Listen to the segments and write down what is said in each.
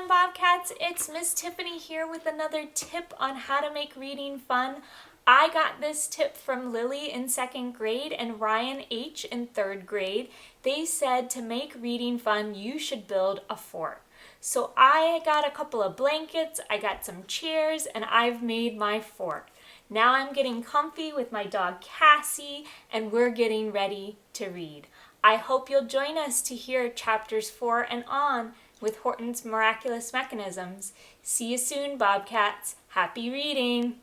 everyone, Bobcats. It's Miss Tiffany here with another tip on how to make reading fun. I got this tip from Lily in 2nd grade and Ryan H. in 3rd grade. They said to make reading fun, you should build a fort. So I got a couple of blankets, I got some chairs, and I've made my fort. Now I'm getting comfy with my dog Cassie, and we're getting ready to read. I hope you'll join us to hear chapters 4 and on with Horton's Miraculous Mechanisms. See you soon, Bobcats. Happy reading!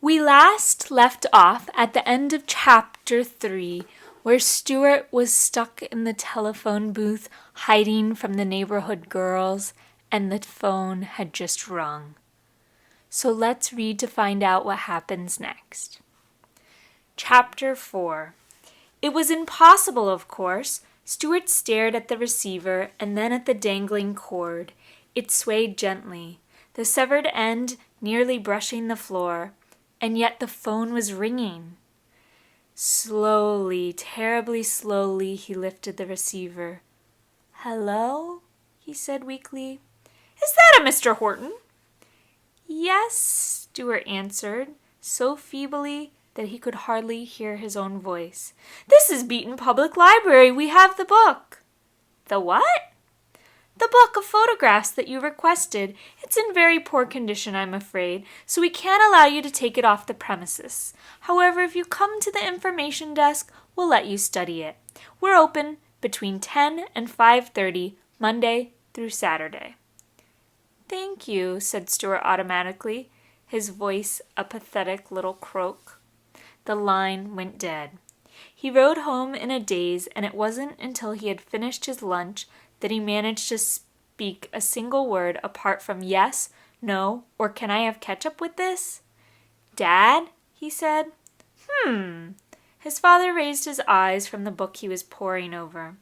We last left off at the end of chapter 3, where Stuart was stuck in the telephone booth hiding from the neighborhood girls, and the phone had just rung. So let's read to find out what happens next. Chapter 4. It was impossible, of course. Stuart stared at the receiver and then at the dangling cord. It swayed gently, the severed end nearly brushing the floor, and yet the phone was ringing. Slowly, terribly slowly, he lifted the receiver. "Hello?" he said weakly. "Is that a Mr. Horton?" "Yes," Stuart answered, so feebly that he could hardly hear his own voice. "This is Beaton Public Library. We have the book." "The what?" "The book of photographs that you requested. It's in very poor condition, I'm afraid, so we can't allow you to take it off the premises. However, if you come to the information desk, we'll let you study it. We're open between 10 and 5:30, Monday through Saturday." "Thank you," said Stuart automatically, his voice a pathetic little croak. The line went dead. He rode home in a daze, and it wasn't until he had finished his lunch that he managed to speak a single word apart from yes, no, or can I have ketchup with this? "Dad?" he said. His father raised his eyes from the book he was poring over.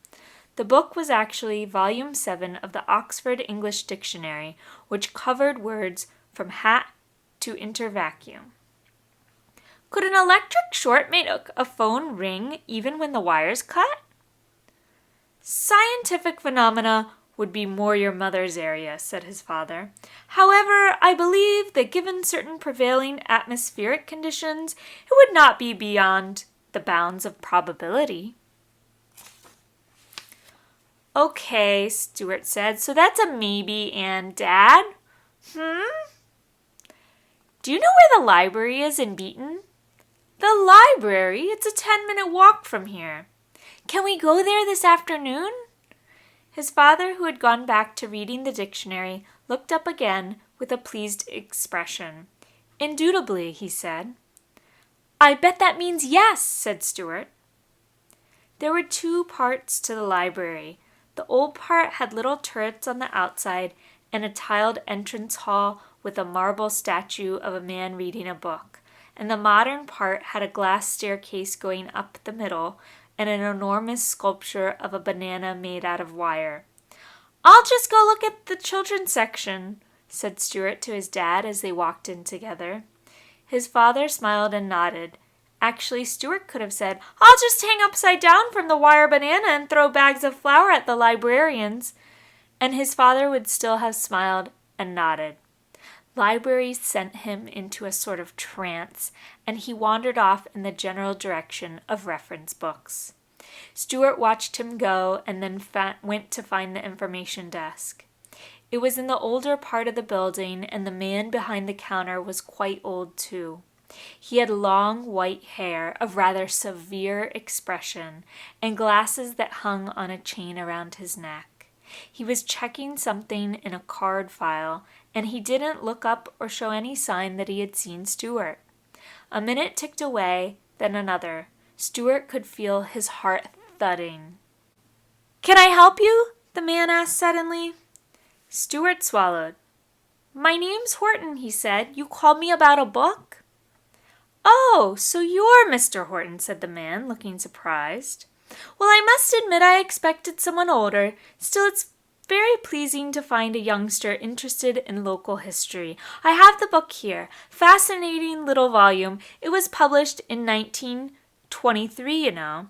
The book was actually Volume 7 of the Oxford English Dictionary, which covered words from hat to intervacuum. "Could an electric short make a phone ring even when the wire's cut?" "Scientific phenomena would be more your mother's area," said his father. "However, I believe that given certain prevailing atmospheric conditions, it would not be beyond the bounds of probability." "Okay," Stuart said, "so that's a maybe, and Dad?" "Do you know where the library is in Beaton?" "The library? It's a 10-minute walk from here." "Can we go there this afternoon?" His father, who had gone back to reading the dictionary, looked up again with a pleased expression. "Indubitably," he said. "I bet that means yes," said Stuart. There were 2 parts to the library. The old part had little turrets on the outside and a tiled entrance hall with a marble statue of a man reading a book, and the modern part had a glass staircase going up the middle and an enormous sculpture of a banana made out of wire. "I'll just go look at the children's section," said Stuart to his dad as they walked in together. His father smiled and nodded. Actually, Stuart could have said, "I'll just hang upside down from the wire banana and throw bags of flour at the librarians," and his father would still have smiled and nodded. Libraries sent him into a sort of trance, and he wandered off in the general direction of reference books. Stuart watched him go and then went to find the information desk. It was in the older part of the building, and the man behind the counter was quite old too. He had long white hair of rather severe expression and glasses that hung on a chain around his neck. He was checking something in a card file, and he didn't look up or show any sign that he had seen Stuart. A minute ticked away, then another. Stuart could feel his heart thudding. "Can I help you?" the man asked suddenly. Stuart swallowed. "My name's Horton," he said. "You called me about a book?" "Oh, so you're Mr. Horton," said the man, looking surprised. "Well, I must admit I expected someone older. Still, it's very pleasing to find a youngster interested in local history. I have the book here. Fascinating little volume. It was published in 1923, you know."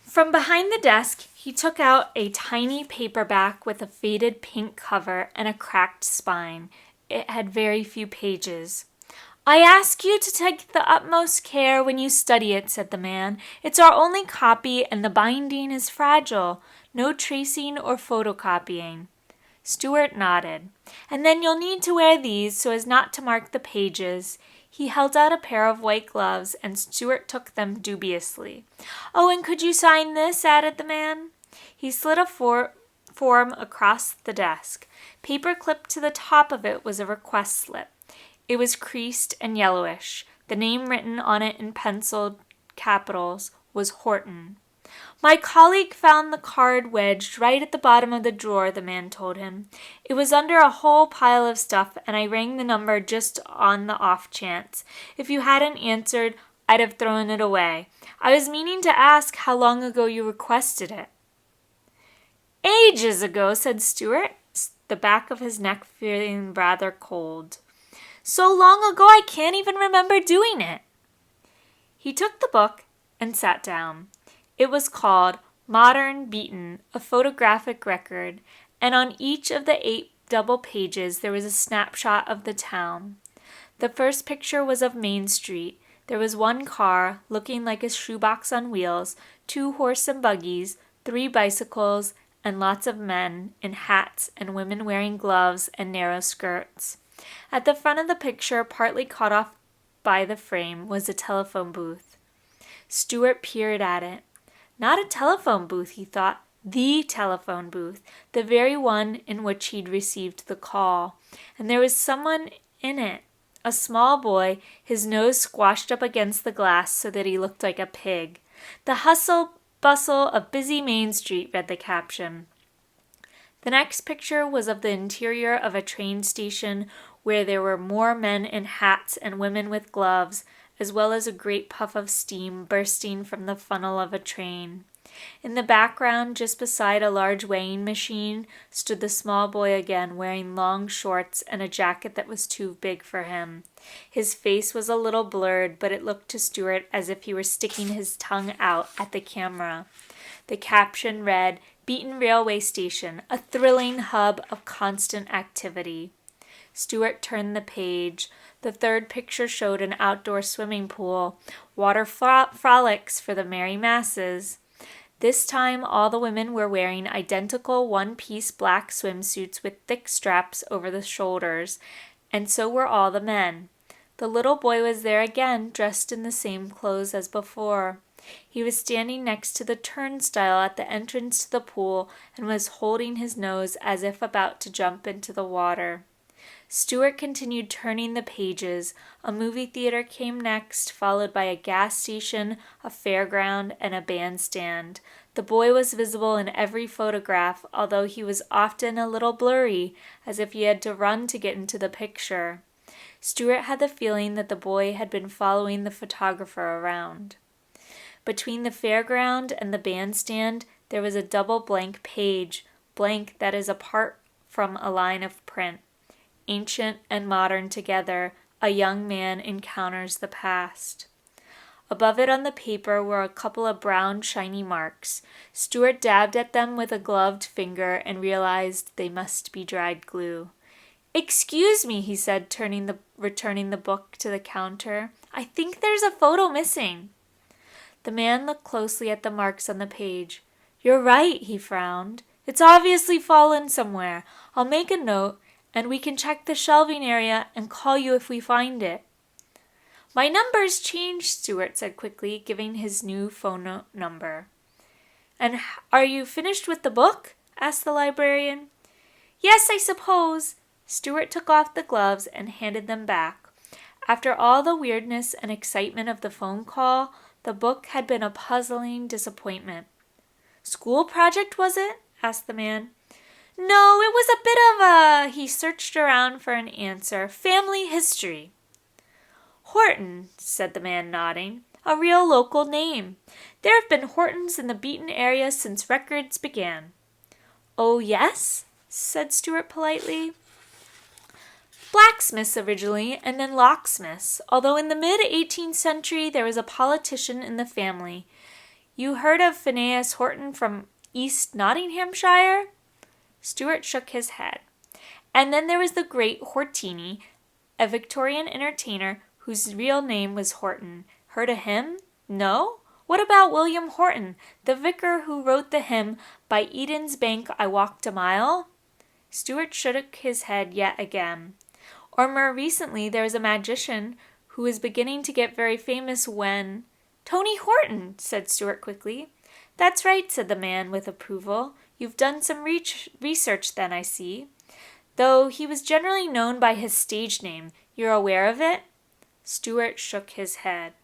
From behind the desk, He took out a tiny paperback with a faded pink cover and a cracked spine. It had very few pages. "I ask you to take the utmost care when you study it," said the man. "It's our only copy, and the binding is fragile. No tracing or photocopying." Stuart nodded. "And then you'll need to wear these so as not to mark the pages." He held out a pair of white gloves, and Stuart took them dubiously. "Oh, and could you sign this?" added the man. He slid a form across the desk. Paper clipped to the top of it was a request slip. It was creased and yellowish. The name written on it in penciled capitals was Horton. "My colleague found the card wedged right at the bottom of the drawer," the man told him. "It was under a whole pile of stuff, and I rang the number just on the off chance. If you hadn't answered, I'd have thrown it away. I was meaning to ask how long ago you requested it." "Ages ago," said Stuart, the back of his neck feeling rather cold. "So long ago I can't even remember doing it." He took the book and sat down. It was called Modern Beaton, a photographic record, and on each of the 8 double pages there was a snapshot of the town. The first picture was of Main Street. There was one car, looking like a shoebox on wheels, 2 horse and buggies, 3 bicycles, and lots of men in hats and women wearing gloves and narrow skirts. At the front of the picture, partly cut off by the frame, was a telephone booth. Stuart peered at it. Not a telephone booth, he thought. The telephone booth, the very one in which he'd received the call. And there was someone in it, a small boy, his nose squashed up against the glass so that he looked like a pig. "The hustle-bustle of busy Main Street," read the caption. The next picture was of the interior of a train station where there were more men in hats and women with gloves, as well as a great puff of steam bursting from the funnel of a train. In the background, just beside a large weighing machine, stood the small boy again, wearing long shorts and a jacket that was too big for him. His face was a little blurred, but it looked to Stuart as if he were sticking his tongue out at the camera. The caption read, "Beaton Railway Station, a thrilling hub of constant activity." Stuart turned the page. The third picture showed an outdoor swimming pool, water frolics for the merry masses. This time all the women were wearing identical one-piece black swimsuits with thick straps over the shoulders, and so were all the men. The little boy was there again, dressed in the same clothes as before. He was standing next to the turnstile at the entrance to the pool and was holding his nose as if about to jump into the water. Stuart continued turning the pages. A movie theater came next, followed by a gas station, a fairground, and a bandstand. The boy was visible in every photograph, although he was often a little blurry, as if he had to run to get into the picture. Stuart had the feeling that the boy had been following the photographer around. Between the fairground and the bandstand, there was a double blank page, blank that is apart from a line of print. Ancient and modern together, a young man encounters the past. Above it on the paper were a couple of brown, shiny marks. Stuart dabbed at them with a gloved finger and realized they must be dried glue. "Excuse me," he said, returning the book to the counter. "I think there's a photo missing." The man looked closely at the marks on the page. "You're right," he frowned. "It's obviously fallen somewhere. I'll make a note, and we can check the shelving area and call you if we find it." "My number's changed," Stuart said quickly, giving his new phone number. "And are you finished with the book?" asked the librarian. "Yes, I suppose." Stuart took off the gloves and handed them back. After all the weirdness and excitement of the phone call, the book had been a puzzling disappointment. "School project, was it?" asked the man. "No, it was a bit of a—" he searched around for an answer. "Family history." "Horton," said the man, nodding. "A real local name. There have been Hortons in the Beaton area since records began." "Oh, yes?" said Stuart politely. "Blacksmiths originally, and then locksmiths, although in the mid-18th century there was a politician in the family. You heard of Phineas Horton from East Nottinghamshire? Stuart shook his head. And then there was the great Hortini, a Victorian entertainer whose real name was Horton. Heard of him? No? What about William Horton, the vicar who wrote the hymn, "By Eden's bank I walked a mile"? Stuart shook his head yet again. Or more recently, there was a magician who was beginning to get very famous when— "Tony Horton," said Stuart quickly. "That's right," said the man with approval. "You've done some research then, I see. Though he was generally known by his stage name. You're aware of it?" Stuart shook his head.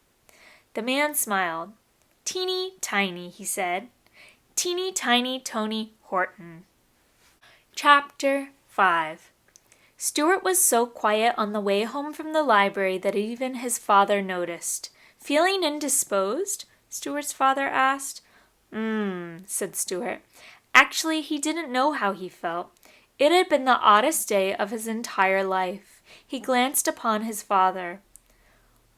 The man smiled. "Teeny tiny," he said. "Teeny tiny Tony Horton." Chapter 5. Stuart was so quiet on the way home from the library that even his father noticed. "Feeling indisposed?" Stuart's father asked. Said Stuart. Actually, he didn't know how he felt. It had been the oddest day of his entire life. He glanced upon his father.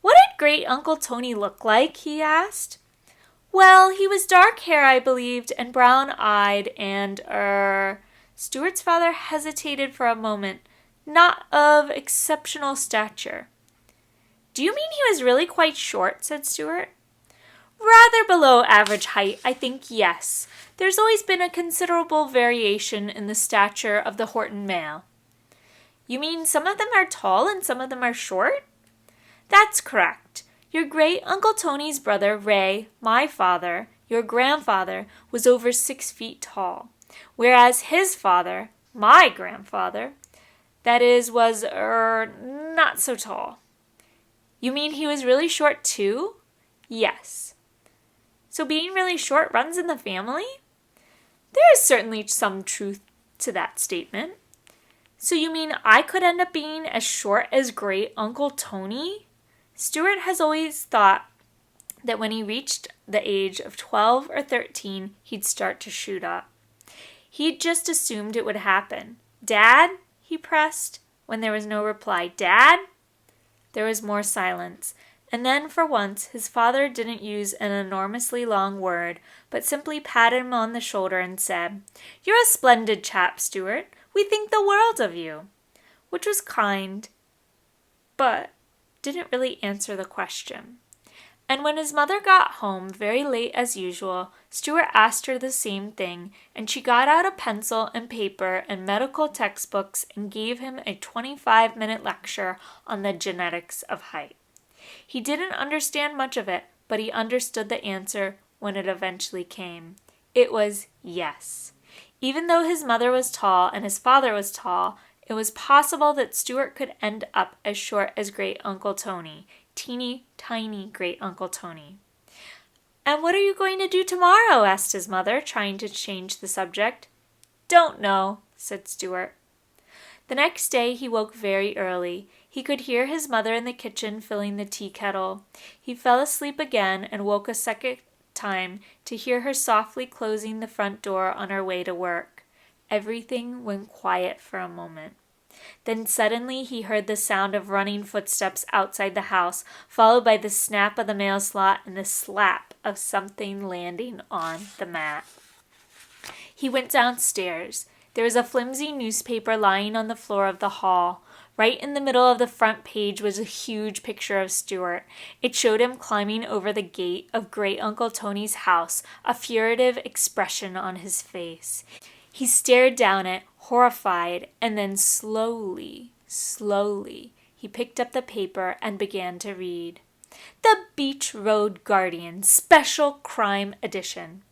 "What did Great-Uncle Tony look like?" he asked. "Well, he was dark-haired, I believed, and brown-eyed, and, Stuart's father hesitated for a moment. "Not of exceptional stature." "Do you mean he was really quite short?" said Stuart. "Rather below average height, I think, yes. There's always been a considerable variation in the stature of the Horton male." "You mean some of them are tall and some of them are short?" "That's correct. Your great-uncle Tony's brother, Ray, my father, your grandfather, was over 6 feet tall, whereas his father, my grandfather, that is, was, not so tall." "You mean he was really short too?" "Yes." "So being really short runs in the family?" "There is certainly some truth to that statement." "So you mean I could end up being as short as Great-Uncle Tony?" Stuart has always thought that when he reached the age of 12 or 13, he'd start to shoot up. He'd just assumed it would happen. "Dad?" he pressed, when there was no reply. "Dad?" There was more silence, and then for once his father didn't use an enormously long word, but simply patted him on the shoulder and said, "You're a splendid chap, Stuart. We think the world of you." Which was kind, but didn't really answer the question. And when his mother got home, very late as usual, Stuart asked her the same thing, and she got out a pencil and paper and medical textbooks and gave him a 25-minute lecture on the genetics of height. He didn't understand much of it, but he understood the answer when it eventually came. It was yes. Even though his mother was tall and his father was tall, it was possible that Stuart could end up as short as Great-Uncle Tony. Teeny tiny Great-Uncle Tony. "And what are you going to do tomorrow?" asked his mother, trying to change the subject. "Don't know," said Stuart. The next day he woke very early. He could hear his mother in the kitchen filling the tea kettle. He fell asleep again and woke a second time to hear her softly closing the front door on her way to work. Everything went quiet for a moment. Then suddenly he heard the sound of running footsteps outside the house, followed by the snap of the mail slot and the slap of something landing on the mat. He went downstairs. There was a flimsy newspaper lying on the floor of the hall. Right in the middle of the front page was a huge picture of Stuart. It showed him climbing over the gate of Great-Uncle Tony's house, a furtive expression on his face. He stared down it, horrified, and then slowly, he picked up the paper and began to read. "The Beach Road Guardian, Special Crime Edition.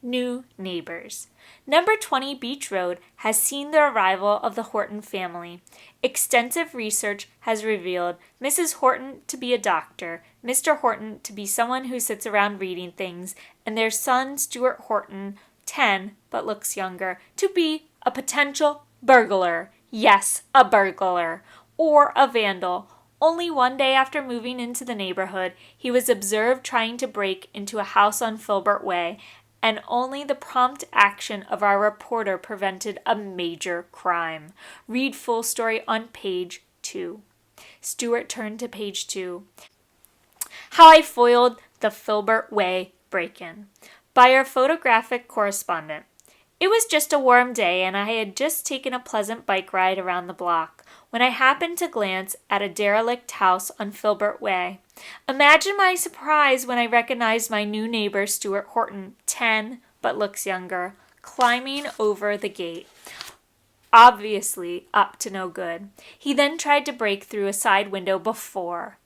New neighbors. Number 20 Beach Road has seen the arrival of the Horton family. Extensive research has revealed Mrs. Horton to be a doctor, Mr. Horton to be someone who sits around reading things, and their son Stuart Horton, 10, but looks younger, to be a potential burglar. Yes, a burglar. Or a vandal. Only one day after moving into the neighborhood, he was observed trying to break into a house on Filbert Way, and only the prompt action of our reporter prevented a major crime. Read full story on page 2. Stuart turned to page 2. How I foiled the Filbert Way break-in. by our photographic correspondent. It was just a warm day, and I had just taken a pleasant bike ride around the block when I happened to glance at a derelict house on Filbert Way. Imagine my surprise when I recognized my new neighbor, Stuart Horton, 10, but looks younger, climbing over the gate. Obviously up to no good. He then tried to break through a side window before.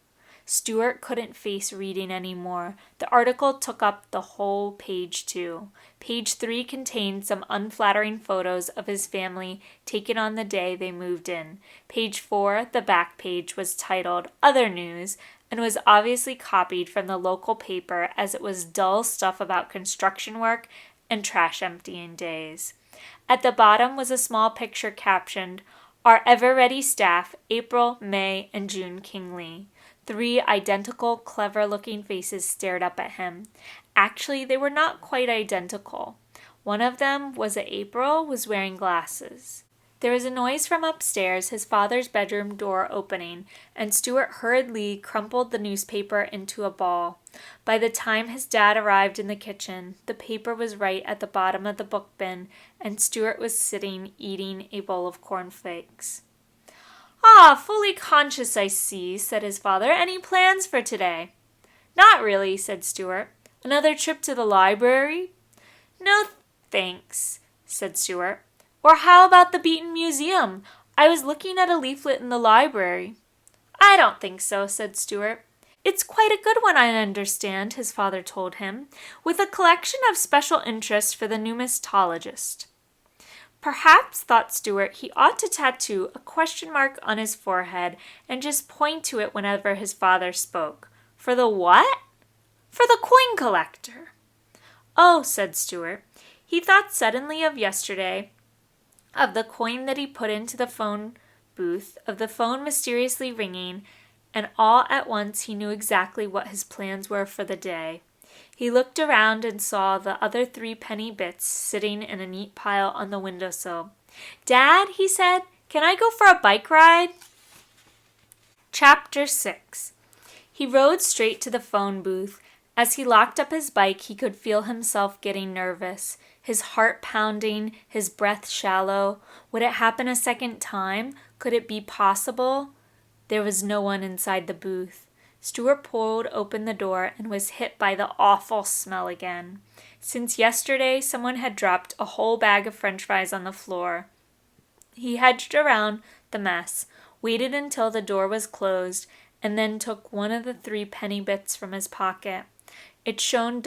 Stuart couldn't face reading anymore. The article took up the whole page too. Page 3 contained some unflattering photos of his family taken on the day they moved in. Page 4, the back page, was titled Other News and was obviously copied from the local paper as it was dull stuff about construction work and trash emptying days. At the bottom was a small picture captioned, Our Ever-Ready Staff, April, May, and June Kingley. 3 identical, clever-looking faces stared up at him. Actually, they were not quite identical. One of them April was wearing glasses. There was a noise from upstairs, his father's bedroom door opening, and Stuart hurriedly crumpled the newspaper into a ball. By the time his dad arrived in the kitchen, the paper was right at the bottom of the book bin, and Stuart was sitting eating a bowl of cornflakes. "Ah, fully conscious, I see," said his father. "Any plans for today?" "Not really," said Stuart. "Another trip to the library?" "No, thanks," said Stuart. "Or how about the Beaton Museum? I was looking at a leaflet in the library." "I don't think so," said Stuart. "It's quite a good one, I understand," his father told him, "with a collection of special interest for the numismatologist." Perhaps, thought Stuart, he ought to tattoo a question mark on his forehead and just point to it whenever his father spoke. For the what? For the coin collector. "Oh," said Stuart. He thought suddenly of yesterday, of the coin that he put into the phone booth, of the phone mysteriously ringing, and all at once he knew exactly what his plans were for the day. He looked around and saw the other 3 penny bits sitting in a neat pile on the windowsill. "Dad," he said, "can I go for a bike ride?" Chapter 6. He rode straight to the phone booth. As he locked up his bike, he could feel himself getting nervous, his heart pounding, his breath shallow. Would it happen a second time? Could it be possible? There was no one inside the booth. Stuart pulled open the door and was hit by the awful smell again. Since yesterday, someone had dropped a whole bag of French fries on the floor. He hedged around the mess, waited until the door was closed, and then took one of the 3 penny bits from his pocket. It shone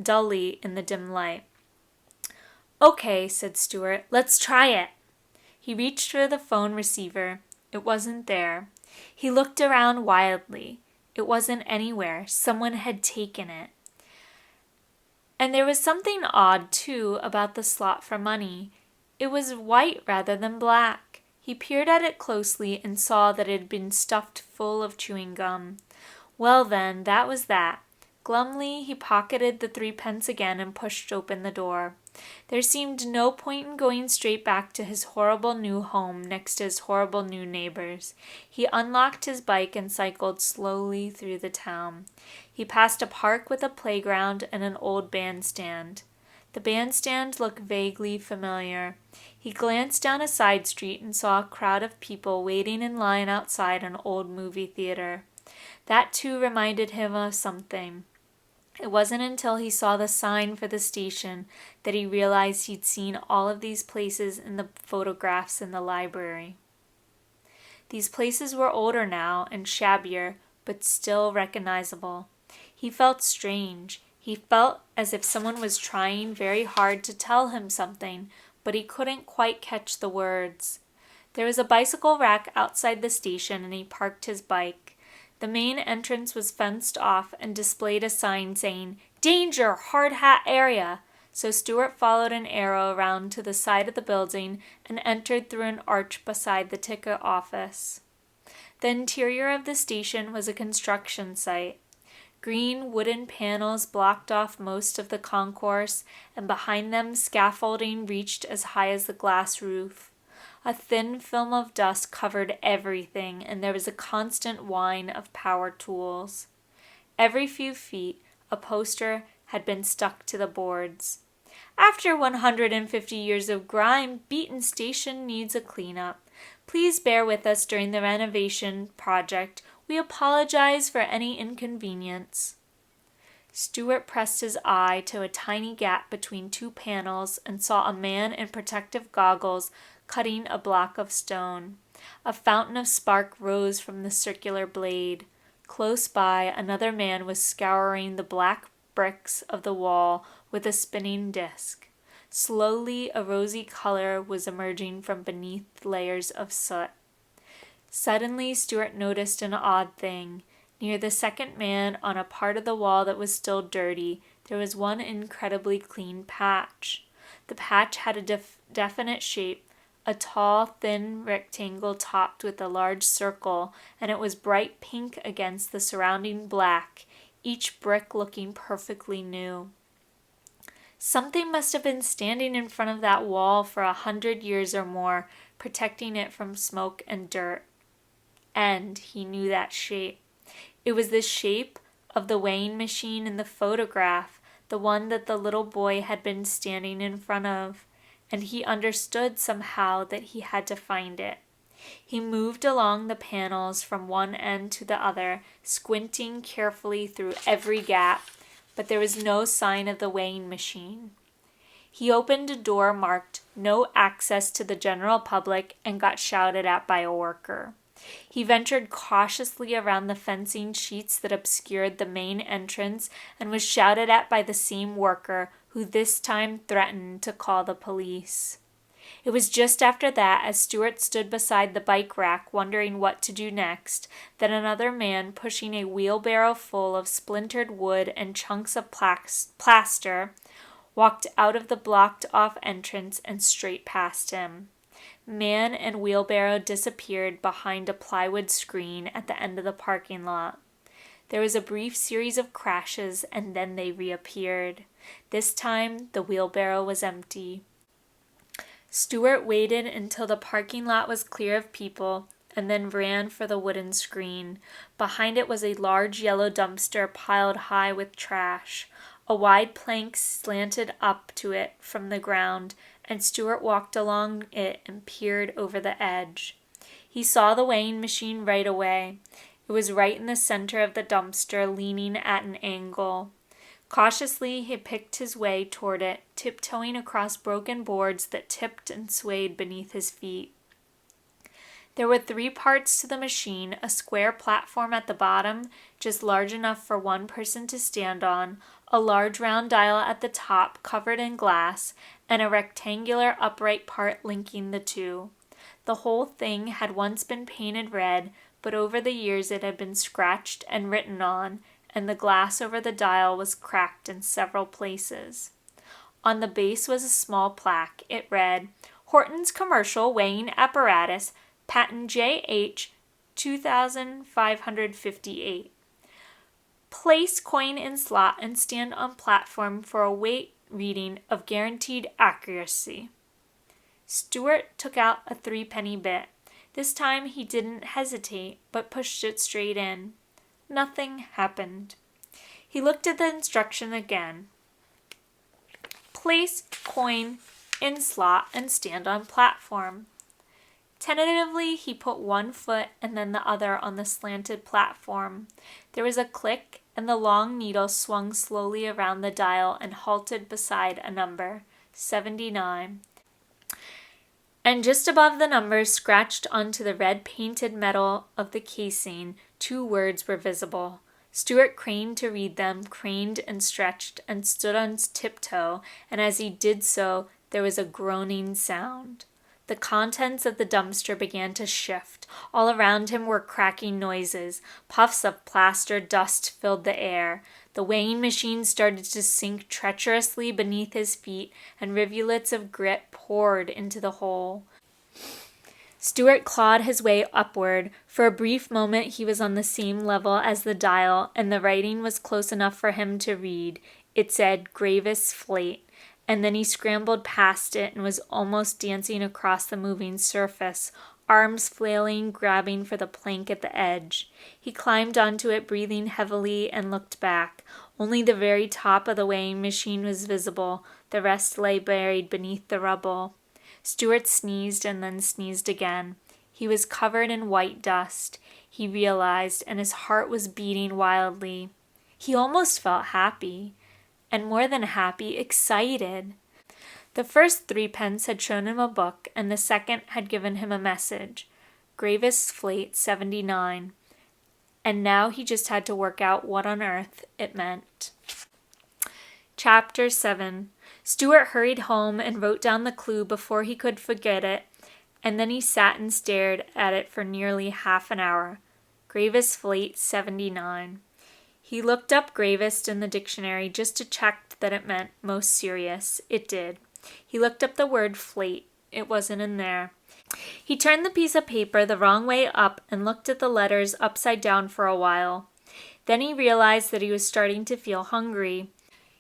dully in the dim light. "Okay," said Stuart, "let's try it." He reached for the phone receiver. It wasn't there. He looked around wildly. It wasn't anywhere. Someone had taken it. And there was something odd, too, about the slot for money. It was white rather than black. He peered at it closely and saw that it had been stuffed full of chewing gum. Well then, that was that. Glumly, he pocketed the 3 pence again and pushed open the door. There seemed no point in going straight back to his horrible new home next to his horrible new neighbors. He unlocked his bike and cycled slowly through the town. He passed a park with a playground and an old bandstand. The bandstand looked vaguely familiar. He glanced down a side street and saw a crowd of people waiting in line outside an old movie theater. That too reminded him of something. It wasn't until he saw the sign for the station that he realized he'd seen all of these places in the photographs in the library. These places were older now and shabbier, but still recognizable. He felt strange. He felt as if someone was trying very hard to tell him something, but he couldn't quite catch the words. There was a bicycle rack outside the station, and he parked his bike. The main entrance was fenced off and displayed a sign saying, "Danger! Hard hat area!" So Stuart followed an arrow around to the side of the building and entered through an arch beside the ticket office. The interior of the station was a construction site. Green wooden panels blocked off most of the concourse, and behind them scaffolding reached as high as the glass roof. A thin film of dust covered everything, and there was a constant whine of power tools. Every few feet, a poster had been stuck to the boards. After 150 years of grime, Beaton Station needs a cleanup. Please bear with us during the renovation project. We apologize for any inconvenience. Stuart pressed his eye to a tiny gap between two panels and saw a man in protective goggles cutting a block of stone. A fountain of spark rose from the circular blade. Close by, another man was scouring the black bricks of the wall with a spinning disc. Slowly, a rosy color was emerging from beneath layers of soot. Suddenly, Stuart noticed an odd thing. Near the second man, on a part of the wall that was still dirty, there was one incredibly clean patch. The patch had a definite shape, a tall, thin rectangle topped with a large circle, and it was bright pink against the surrounding black, each brick looking perfectly new. Something must have been standing in front of that wall for 100 years or more, protecting it from smoke and dirt. And he knew that shape. It was the shape of the weighing machine in the photograph, the one that the little boy had been standing in front of, and he understood somehow that he had to find it. He moved along the panels from one end to the other, squinting carefully through every gap, but there was no sign of the weighing machine. He opened a door marked "No Access to the General Public" and got shouted at by a worker. He ventured cautiously around the fencing sheets that obscured the main entrance and was shouted at by the same worker, who this time threatened to call the police. It was just after that, as Stuart stood beside the bike rack wondering what to do next, that another man pushing a wheelbarrow full of splintered wood and chunks of plaster walked out of the blocked-off entrance and straight past him. Man and wheelbarrow disappeared behind a plywood screen at the end of the parking lot. There was a brief series of crashes, and then they reappeared. This time, the wheelbarrow was empty. Stuart waited until the parking lot was clear of people, and then ran for the wooden screen. Behind it was a large yellow dumpster piled high with trash. A wide plank slanted up to it from the ground, and Stuart walked along it and peered over the edge. He saw the weighing machine right away. It was right in the center of the dumpster, leaning at an angle. Cautiously, he picked his way toward it, tiptoeing across broken boards that tipped and swayed beneath his feet. There were 3 parts to the machine: a square platform at the bottom, just large enough for one person to stand on, a large round dial at the top covered in glass, and a rectangular upright part linking the two. The whole thing had once been painted red, but over the years it had been scratched and written on, and the glass over the dial was cracked in several places. On the base was a small plaque. It read, "Horton's Commercial Weighing Apparatus, Patent JH 2558. Place coin in slot and stand on platform for a weight reading of guaranteed accuracy." Stuart took out a 3-penny bit. This time he didn't hesitate, but pushed it straight in. Nothing happened. He looked at the instruction again. Place coin in slot and stand on platform. Tentatively, he put one foot and then the other on the slanted platform. There was a click, and the long needle swung slowly around the dial and halted beside a number, 79. And just above the numbers, scratched onto the red painted metal of the casing, 2 words were visible. Stuart craned to read them, craned and stretched, and stood on tiptoe, and as he did so, there was a groaning sound. The contents of the dumpster began to shift. All around him were cracking noises. Puffs of plaster dust filled the air. The weighing machine started to sink treacherously beneath his feet, and rivulets of grit poured into the hole. Stuart clawed his way upward. For a brief moment he was on the same level as the dial, and the writing was close enough for him to read. It said Gravis Flate, and then he scrambled past it and was almost dancing across the moving surface, arms flailing, grabbing for the plank at the edge. He climbed onto it, breathing heavily, and looked back. Only the very top of the weighing machine was visible. The rest lay buried beneath the rubble. Stuart sneezed and then sneezed again. He was covered in white dust, he realized, and his heart was beating wildly. He almost felt happy, and more than happy, excited. The first 3 pence had shown him a book, and the second had given him a message. Gravis Flate 79. And now he just had to work out what on earth it meant. Chapter 7. Stuart hurried home and wrote down the clue before he could forget it, and then he sat and stared at it for nearly half an hour. Gravis Flate 79. He looked up gravest in the dictionary just to check that it meant most serious. It did. He looked up the word flate. It wasn't in there. He turned the piece of paper the wrong way up and looked at the letters upside down for a while. Then he realized that he was starting to feel hungry.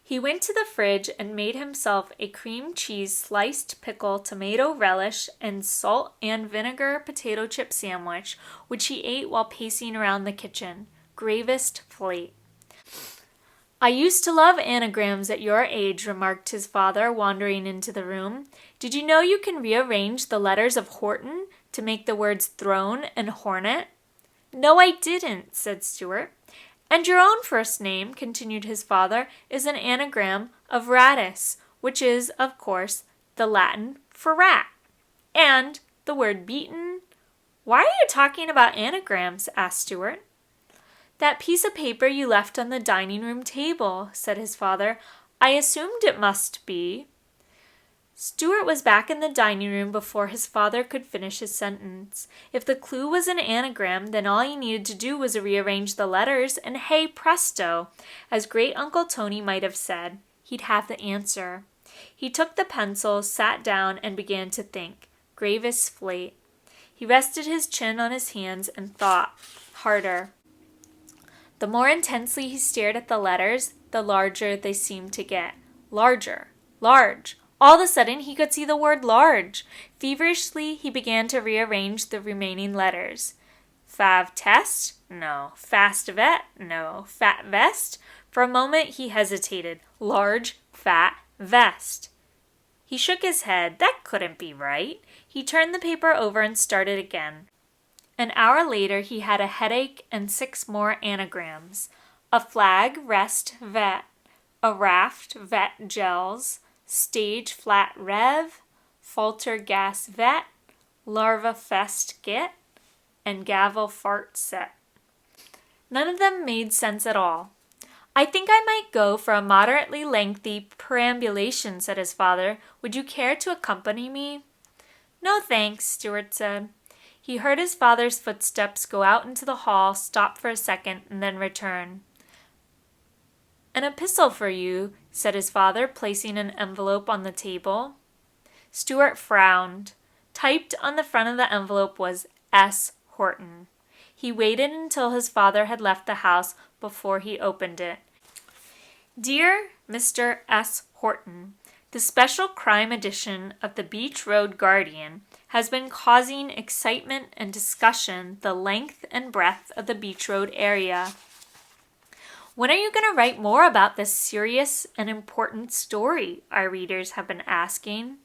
He went to the fridge and made himself a cream cheese, sliced pickle, tomato relish, and salt and vinegar potato chip sandwich, which he ate while pacing around the kitchen. Gravest Flate. I used to love anagrams at your age, remarked his father, wandering into the room. Did you know you can rearrange the letters of Horton to make the words throne and hornet? No, I didn't, said Stuart. And your own first name, continued his father, is an anagram of ratus, which is, of course, the Latin for rat. And the word beaten. Why are you talking about anagrams? Asked Stuart. That piece of paper you left on the dining room table, said his father. I assumed it must be. Stuart was back in the dining room before his father could finish his sentence. If the clue was an anagram, then all he needed to do was rearrange the letters, and hey presto, as Great Uncle Tony might have said, he'd have the answer. He took the pencil, sat down, and began to think. Gravis Flate. He rested his chin on his hands and thought harder. The more intensely he stared at the letters, the larger they seemed to get. Larger. Large. All of a sudden, he could see the word large. Feverishly, he began to rearrange the remaining letters. Fav test? No. Fast vet? No. Fat vest? For a moment, he hesitated. Large, fat, vest. He shook his head. That couldn't be right. He turned the paper over and started again. An hour later, he had a headache and 6 more anagrams. A flag, rest, vet. A raft, vet, gels. Stage, flat, rev. Falter, gas, vet. Larva, fest, get. And gavel, fart, set. None of them made sense at all. I think I might go for a moderately lengthy perambulation, said his father. Would you care to accompany me? No, thanks, Stuart said. He heard his father's footsteps go out into the hall, stop for a second, and then return. An epistle for you, said his father, placing an envelope on the table. Stuart frowned. Typed on the front of the envelope was S. Horton. He waited until his father had left the house before he opened it. Dear Mr. S. Horton, the special crime edition of the Beach Road Guardian has been causing excitement and discussion the length and breadth of the Beach Road area. When are you going to write more about this serious and important story? Our readers have been asking.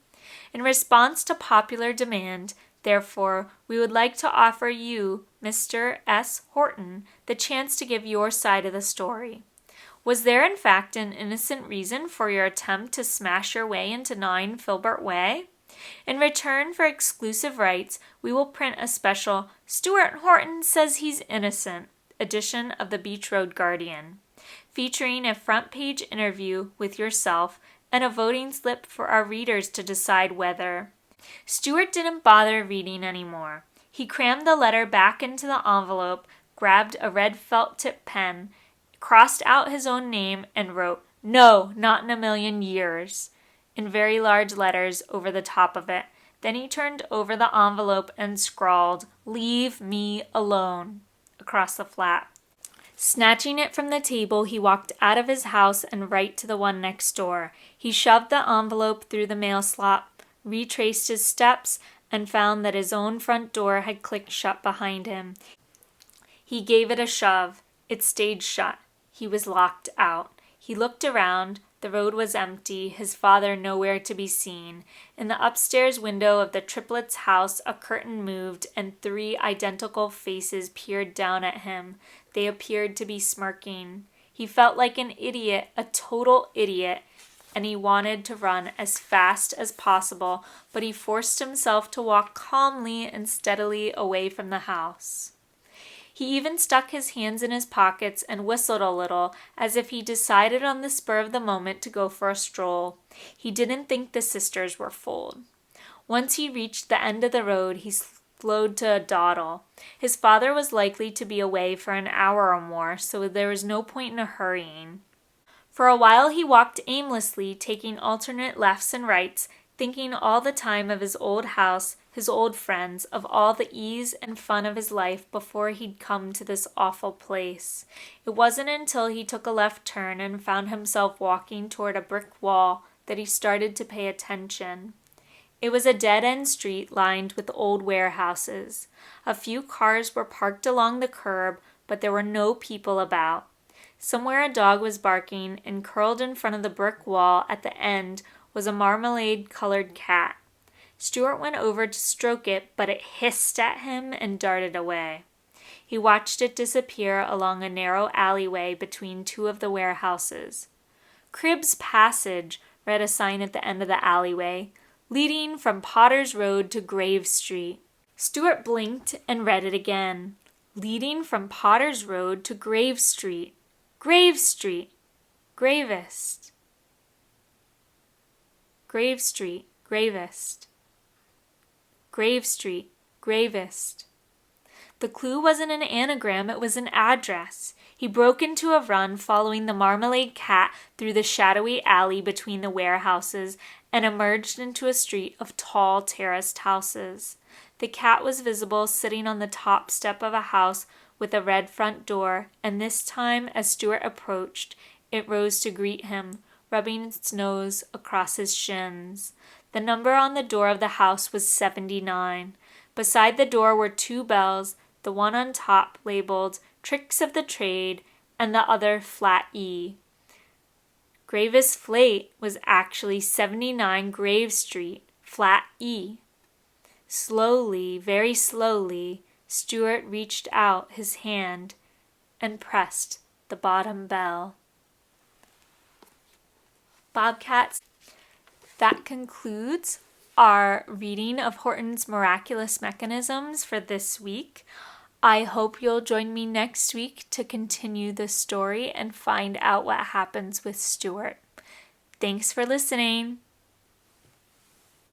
In response to popular demand, therefore, we would like to offer you, Mr. S. Horton, the chance to give your side of the story. Was there in fact an innocent reason for your attempt to smash your way into 9 Filbert Way? In return for exclusive rights, we will print a special Stuart Horton Says He's Innocent edition of the Beach Road Guardian, featuring a front-page interview with yourself and a voting slip for our readers to decide whether. Stuart didn't bother reading anymore. He crammed the letter back into the envelope, grabbed a red felt-tip pen, crossed out his own name, and wrote, "No, not in a million years," in very large letters over the top of it. Then he turned over the envelope and scrawled, "Leave me alone," across the flap. Snatching it from the table, he walked out of his house and right to the one next door. He shoved the envelope through the mail slot, retraced his steps, and found that his own front door had clicked shut behind him. He gave it a shove. It stayed shut. He was locked out. He looked around. The road was empty, his father nowhere to be seen. In the upstairs window of the triplets' house, a curtain moved, and 3 identical faces peered down at him. They appeared to be smirking. He felt like an idiot, a total idiot, and he wanted to run as fast as possible, but he forced himself to walk calmly and steadily away from the house. He even stuck his hands in his pockets and whistled a little, as if he decided on the spur of the moment to go for a stroll. He didn't think the sisters were fooled. Once he reached the end of the road, he slowed to a dawdle. His father was likely to be away for an hour or more, so there was no point in hurrying. For a while he walked aimlessly, taking alternate lefts and rights, thinking all the time of his old house, his old friends, of all the ease and fun of his life before he'd come to this awful place. It wasn't until he took a left turn and found himself walking toward a brick wall that he started to pay attention. It was a dead-end street lined with old warehouses. A few cars were parked along the curb, but there were no people about. Somewhere a dog was barking, and curled in front of the brick wall at the end was a marmalade-colored cat. Stuart went over to stroke it, but it hissed at him and darted away. He watched it disappear along a narrow alleyway between 2 of the warehouses. Cribb's Passage read a sign at the end of the alleyway, leading from Potter's Road to Grave Street. Stuart blinked and read it again, leading from Potter's Road to Grave Street. Grave Street. Gravest. Grave Street. Gravest. Grave Street. Gravest. The clue wasn't an anagram, it was an address. He broke into a run, following the marmalade cat through the shadowy alley between the warehouses, and emerged into a street of tall, terraced houses. The cat was visible sitting on the top step of a house with a red front door, and this time, as Stuart approached, it rose to greet him, rubbing its nose across his shins. The number on the door of the house was 79. Beside the door were 2 bells, the one on top labeled Tricks of the Trade, and the other Flat E. Gravis Flate was actually 79 Grave Street, Flat E. Slowly, very slowly, Stuart reached out his hand and pressed the bottom bell. Bobcats, that concludes our reading of Horton's Miraculous Mechanisms for this week. I hope you'll join me next week to continue the story and find out what happens with Stuart. Thanks for listening.